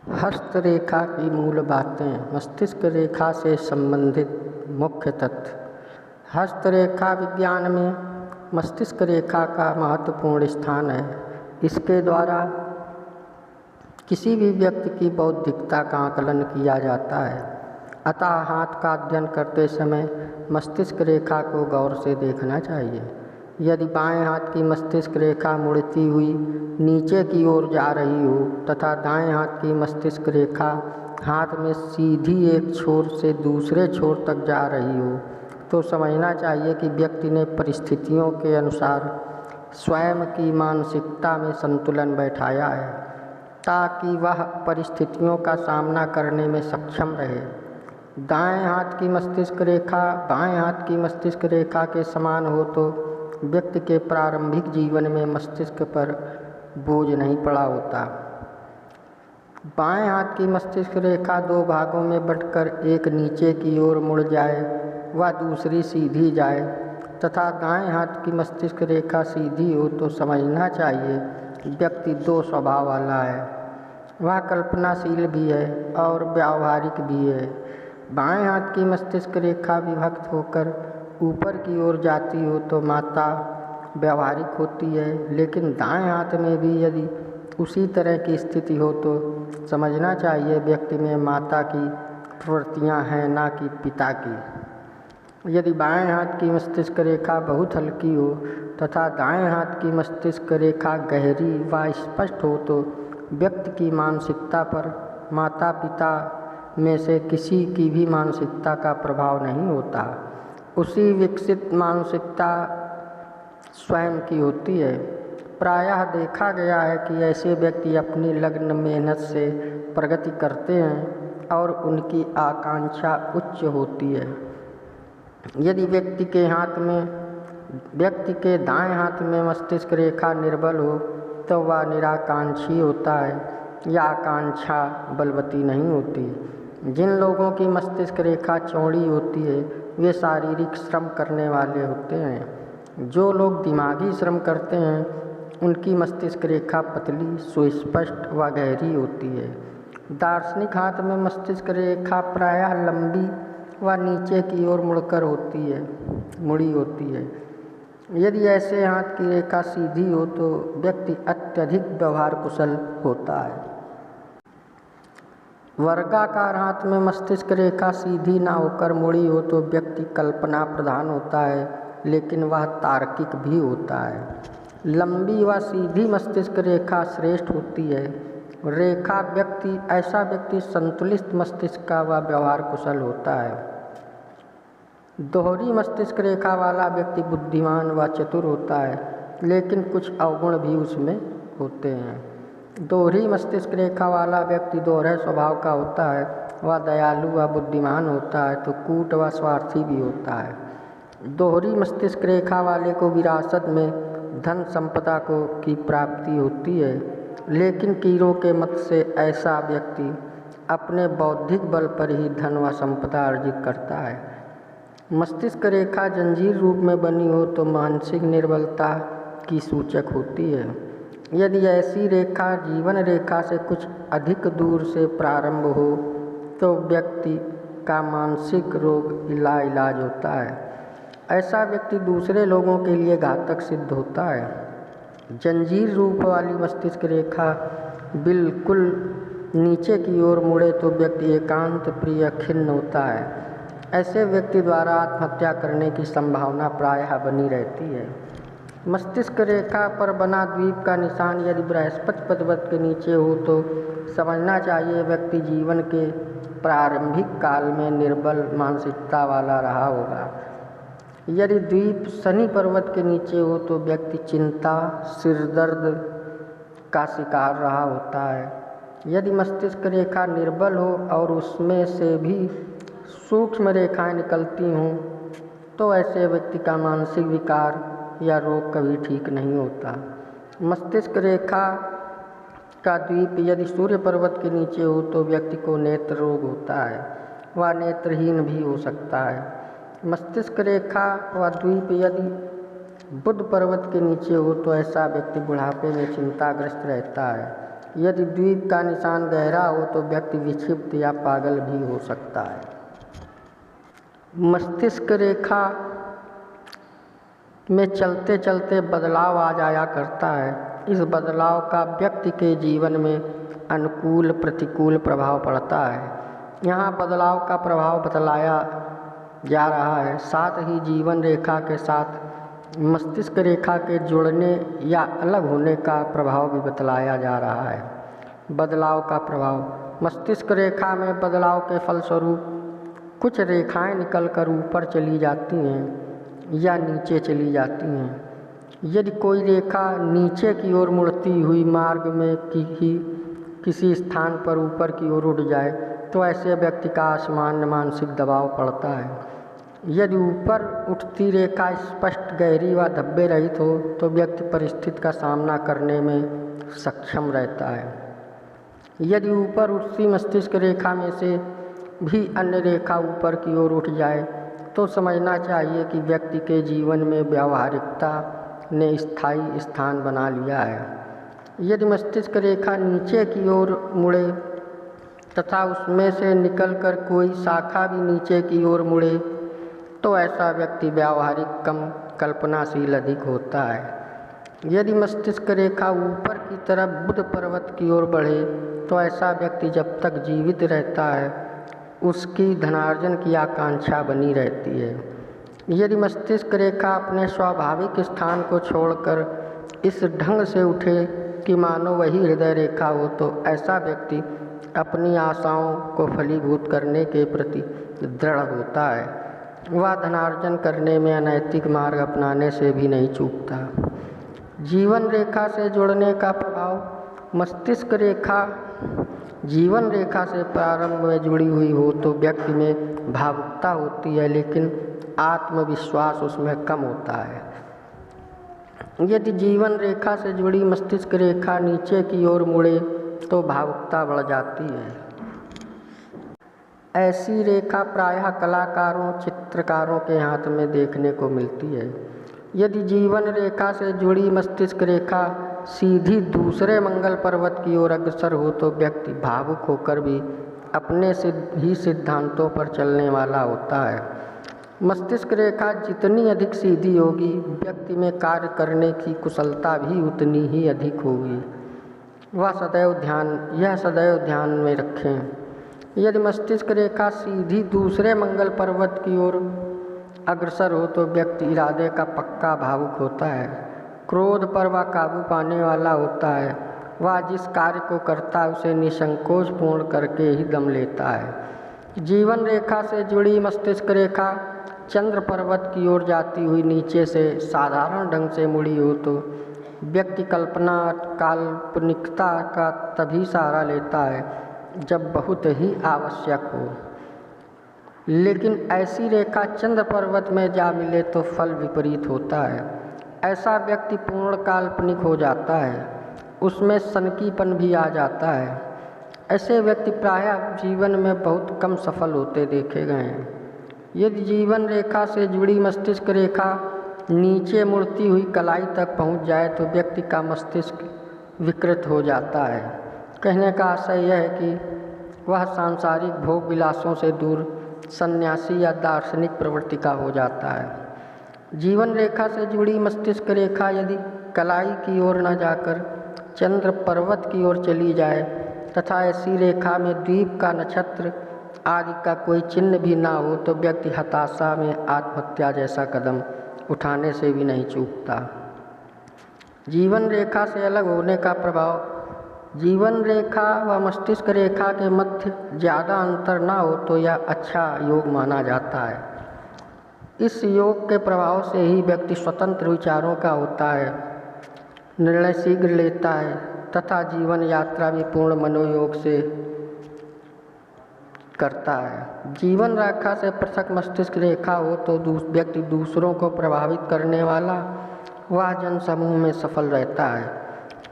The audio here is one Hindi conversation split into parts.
हस्तरेखा की मूल बातें। मस्तिष्क रेखा से संबंधित मुख्य तथ्य। हस्तरेखा विज्ञान में मस्तिष्क रेखा का महत्वपूर्ण स्थान है। इसके द्वारा किसी भी व्यक्ति की बौद्धिकता का आकलन किया जाता है। अतः हाथ का अध्ययन करते समय मस्तिष्क रेखा को गौर से देखना चाहिए। यदि बाएं हाथ की मस्तिष्क रेखा मुड़ती हुई नीचे की ओर जा रही हो तथा दाएं हाथ की मस्तिष्क रेखा हाथ में सीधी एक छोर से दूसरे छोर तक जा रही हो तो समझना चाहिए कि व्यक्ति ने परिस्थितियों के अनुसार स्वयं की मानसिकता में संतुलन बैठाया है ताकि वह परिस्थितियों का सामना करने में सक्षम रहे। दाएं हाथ की मस्तिष्क रेखा बाएं हाथ की मस्तिष्क रेखा के समान हो तो व्यक्ति के प्रारंभिक जीवन में मस्तिष्क पर बोझ नहीं पड़ा होता। बाएं हाथ की मस्तिष्क रेखा दो भागों में बंटकर एक नीचे की ओर मुड़ जाए व दूसरी सीधी जाए तथा दाएं हाथ की मस्तिष्क रेखा सीधी हो तो समझना चाहिए व्यक्ति दो स्वभाव वाला है। वह कल्पनाशील भी है और व्यावहारिक भी है। बाएं हाथ की मस्तिष्क रेखा विभक्त होकर ऊपर की ओर जाती हो तो माता व्यावहारिक होती है, लेकिन दाएं हाथ में भी यदि उसी तरह की स्थिति हो तो समझना चाहिए व्यक्ति में माता की प्रवृत्तियां हैं ना कि पिता की। यदि बाएं हाथ की मस्तिष्क रेखा बहुत हल्की हो तथा दाएं हाथ की मस्तिष्क रेखा गहरी व स्पष्ट हो तो व्यक्ति की मानसिकता पर माता पिता में से किसी की भी मानसिकता का प्रभाव नहीं होता। उसी विकसित मानसिकता स्वयं की होती है। प्रायः देखा गया है कि ऐसे व्यक्ति अपनी लगन मेहनत से प्रगति करते हैं और उनकी आकांक्षा उच्च होती है। यदि व्यक्ति के दाएं हाथ में मस्तिष्क रेखा निर्बल हो तो वह निराकांक्षी होता है या आकांक्षा बलवती नहीं होती। जिन लोगों की मस्तिष्क रेखा चौड़ी होती है वे शारीरिक श्रम करने वाले होते हैं। जो लोग दिमागी श्रम करते हैं उनकी मस्तिष्क रेखा पतली सुस्पष्ट व गहरी होती है। दार्शनिक हाथ में मस्तिष्क रेखा प्रायः लंबी व नीचे की ओर मुड़ी होती है। यदि ऐसे हाथ की रेखा सीधी हो तो व्यक्ति अत्यधिक व्यवहार कुशल होता है। वर्गाकार हाथ में मस्तिष्क रेखा सीधी ना होकर मुड़ी हो तो व्यक्ति कल्पना प्रधान होता है, लेकिन वह तार्किक भी होता है। लंबी व सीधी मस्तिष्क रेखा श्रेष्ठ होती है। ऐसा व्यक्ति संतुलित मस्तिष्क का व व्यवहार कुशल होता है। दोहरी मस्तिष्क रेखा वाला व्यक्ति बुद्धिमान व चतुर होता है, लेकिन कुछ अवगुण भी उसमें होते हैं। दोहरी मस्तिष्क रेखा वाला व्यक्ति दोहरे स्वभाव का होता है। वह दयालु व बुद्धिमान होता है तो कूट व स्वार्थी भी होता है। दोहरी मस्तिष्क रेखा वाले को विरासत में धन संपदा की प्राप्ति होती है, लेकिन कीरों के मत से ऐसा व्यक्ति अपने बौद्धिक बल पर ही धन व संपदा अर्जित करता है। मस्तिष्क रेखा जंजीर रूप में बनी हो तो मानसिक निर्बलता की सूचक होती है। यदि ऐसी रेखा जीवन रेखा से कुछ अधिक दूर से प्रारंभ हो तो व्यक्ति का मानसिक रोग इलाज होता है। ऐसा व्यक्ति दूसरे लोगों के लिए घातक सिद्ध होता है। जंजीर रूप वाली मस्तिष्क रेखा बिल्कुल नीचे की ओर मुड़े तो व्यक्ति एकांत प्रिय खिन्न होता है। ऐसे व्यक्ति द्वारा आत्महत्या करने की संभावना प्रायः बनी रहती है। मस्तिष्क रेखा पर बना द्वीप का निशान यदि बृहस्पति पदवत के नीचे हो तो समझना चाहिए व्यक्ति जीवन के प्रारंभिक काल में निर्बल मानसिकता वाला रहा होगा। यदि द्वीप शनि पर्वत के नीचे हो तो व्यक्ति चिंता सिरदर्द का शिकार रहा होता है। यदि मस्तिष्क रेखा निर्बल हो और उसमें से भी सूक्ष्म रेखाएं निकलती हों तो ऐसे व्यक्ति का मानसिक विकार या रोग कभी ठीक नहीं होता। मस्तिष्क रेखा का द्वीप यदि सूर्य पर्वत के नीचे हो तो व्यक्ति को नेत्र रोग होता है। वह नेत्रहीन भी हो सकता है। मस्तिष्क रेखा व द्वीप यदि बुध पर्वत के नीचे हो तो ऐसा व्यक्ति बुढ़ापे में चिंताग्रस्त रहता है। यदि द्वीप का निशान गहरा हो तो व्यक्ति विक्षिप्त या पागल भी हो सकता है। मस्तिष्क रेखा में चलते चलते बदलाव आ जाया करता है। इस बदलाव का व्यक्ति के जीवन में अनुकूल प्रतिकूल प्रभाव पड़ता है। यहाँ बदलाव का प्रभाव बतलाया जा रहा है, साथ ही जीवन रेखा के साथ मस्तिष्क रेखा के जुड़ने या अलग होने का प्रभाव भी बतलाया जा रहा है। बदलाव का प्रभाव, मस्तिष्क रेखा में बदलाव के फलस्वरूप कुछ रेखाएं निकलकर ऊपर चली जाती हैं या नीचे चली जाती हैं। यदि कोई रेखा नीचे की ओर मुड़ती हुई मार्ग में किसी स्थान पर ऊपर की ओर उठ जाए तो ऐसे व्यक्ति का असामान्य मानसिक दबाव पड़ता है। यदि ऊपर उठती रेखा स्पष्ट गहरी व धब्बे रहित हो तो व्यक्ति परिस्थिति का सामना करने में सक्षम रहता है। यदि ऊपर उठती मस्तिष्क रेखा में से भी अन्य रेखा ऊपर की ओर उठ जाए तो समझना चाहिए कि व्यक्ति के जीवन में व्यावहारिकता ने स्थायी स्थान बना लिया है। यदि मस्तिष्क रेखा नीचे की ओर मुड़े तथा उसमें से निकलकर कोई शाखा भी नीचे की ओर मुड़े तो ऐसा व्यक्ति व्यावहारिक कम कल्पनाशील अधिक होता है। यदि मस्तिष्क रेखा ऊपर की तरफ बुध पर्वत की ओर बढ़े तो ऐसा व्यक्ति जब तक जीवित रहता है उसकी धनार्जन की आकांक्षा बनी रहती है। यदि मस्तिष्क रेखा अपने स्वाभाविक स्थान को छोड़कर इस ढंग से उठे कि मानो वही हृदय रेखा हो तो ऐसा व्यक्ति अपनी आशाओं को फलीभूत करने के प्रति दृढ़ होता है। वह धनार्जन करने में अनैतिक मार्ग अपनाने से भी नहीं चूकता। जीवन रेखा से जुड़ने का प्रभाव, मस्तिष्क रेखा जीवन रेखा से प्रारंभ में जुड़ी हुई हो तो व्यक्ति में भावुकता होती है लेकिन आत्मविश्वास उसमें कम होता है। यदि जीवन रेखा से जुड़ी मस्तिष्क रेखा नीचे की ओर मुड़े तो भावुकता बढ़ जाती है। ऐसी रेखा प्रायः कलाकारों चित्रकारों के हाथ में देखने को मिलती है। यदि जीवन रेखा से जुड़ी मस्तिष्क रेखा सीधी दूसरे मंगल पर्वत की ओर अग्रसर हो तो व्यक्ति भावुक होकर भी अपने ही सिद्धांतों पर चलने वाला होता है। मस्तिष्क रेखा जितनी अधिक सीधी होगी व्यक्ति में कार्य करने की कुशलता भी उतनी ही अधिक होगी। यह सदैव ध्यान में रखें। यदि मस्तिष्क रेखा सीधी दूसरे मंगल पर्वत की ओर अग्रसर हो तो व्यक्ति इरादे का पक्का भावुक होता है। क्रोध पर वह काबू पाने वाला होता है। वह जिस कार्य को करता है उसे निसंकोच पूर्ण करके ही दम लेता है। जीवन रेखा से जुड़ी मस्तिष्क रेखा चंद्र पर्वत की ओर जाती हुई नीचे से साधारण ढंग से मुड़ी हो तो व्यक्ति कल्पना काल्पनिकता का तभी सहारा लेता है जब बहुत ही आवश्यक हो, लेकिन ऐसी रेखा चंद्र पर्वत में जा मिले तो फल विपरीत होता है। ऐसा व्यक्ति पूर्ण काल्पनिक हो जाता है, उसमें सनकीपन भी आ जाता है। ऐसे व्यक्ति प्रायः जीवन में बहुत कम सफल होते देखे गए हैं। यदि जीवन रेखा से जुड़ी मस्तिष्क रेखा नीचे मुड़ती हुई कलाई तक पहुंच जाए तो व्यक्ति का मस्तिष्क विकृत हो जाता है। कहने का आशय यह है कि वह सांसारिक भोग विलासों से दूर सन्यासी या दार्शनिक प्रवृत्ति का हो जाता है। जीवन रेखा से जुड़ी मस्तिष्क रेखा यदि कलाई की ओर न जाकर चंद्र पर्वत की ओर चली जाए तथा ऐसी रेखा में द्वीप का नक्षत्र आदि का कोई चिन्ह भी ना हो तो व्यक्ति हताशा में आत्महत्या जैसा कदम उठाने से भी नहीं चूकता। जीवन रेखा से अलग होने का प्रभाव, जीवन रेखा व मस्तिष्क रेखा के मध्य ज़्यादा अंतर ना हो तो यह अच्छा योग माना जाता है। इस योग के प्रभाव से ही व्यक्ति स्वतंत्र विचारों का होता है, निर्णय शीघ्र लेता है तथा जीवन यात्रा भी पूर्ण मनोयोग से करता है। जीवन रेखा से पृथक मस्तिष्क रेखा हो तो व्यक्ति दूसरों को प्रभावित करने वाला वह जन समूह में सफल रहता है।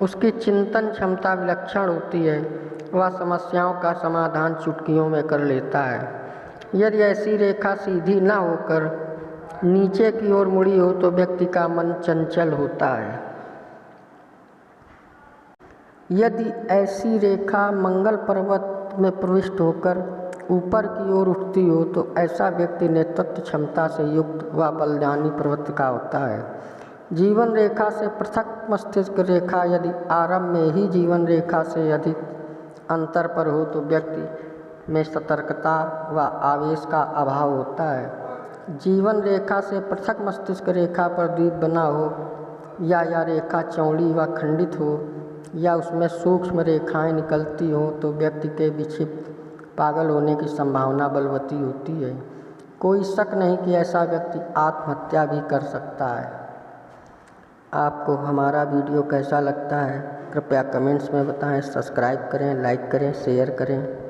उसकी चिंतन क्षमता विलक्षण होती है, वह समस्याओं का समाधान चुटकियों में कर लेता है। यदि ऐसी रेखा सीधी न होकर नीचे की ओर मुड़ी हो तो व्यक्ति का मन चंचल होता है। यदि ऐसी रेखा मंगल पर्वत में प्रविष्ट होकर ऊपर की ओर उठती हो तो ऐसा व्यक्ति नेतृत्व क्षमता से युक्त व बलदानी प्रवृत्ति का होता है। जीवन रेखा से पृथक मस्तिष्क रेखा यदि आरंभ में ही जीवन रेखा से अधिक अंतर पर हो तो व्यक्ति में सतर्कता व आवेश का अभाव होता है। जीवन रेखा से पृथक मस्तिष्क रेखा पर द्वीप बना हो या यह रेखा चौड़ी व खंडित हो या उसमें सूक्ष्म रेखाएं निकलती हों तो व्यक्ति के विक्षिप्त पागल होने की संभावना बलवती होती है। कोई शक नहीं कि ऐसा व्यक्ति आत्महत्या भी कर सकता है। आपको हमारा वीडियो कैसा लगता है कृपया कमेंट्स में बताएं। सब्सक्राइब करें, लाइक करें, शेयर करें।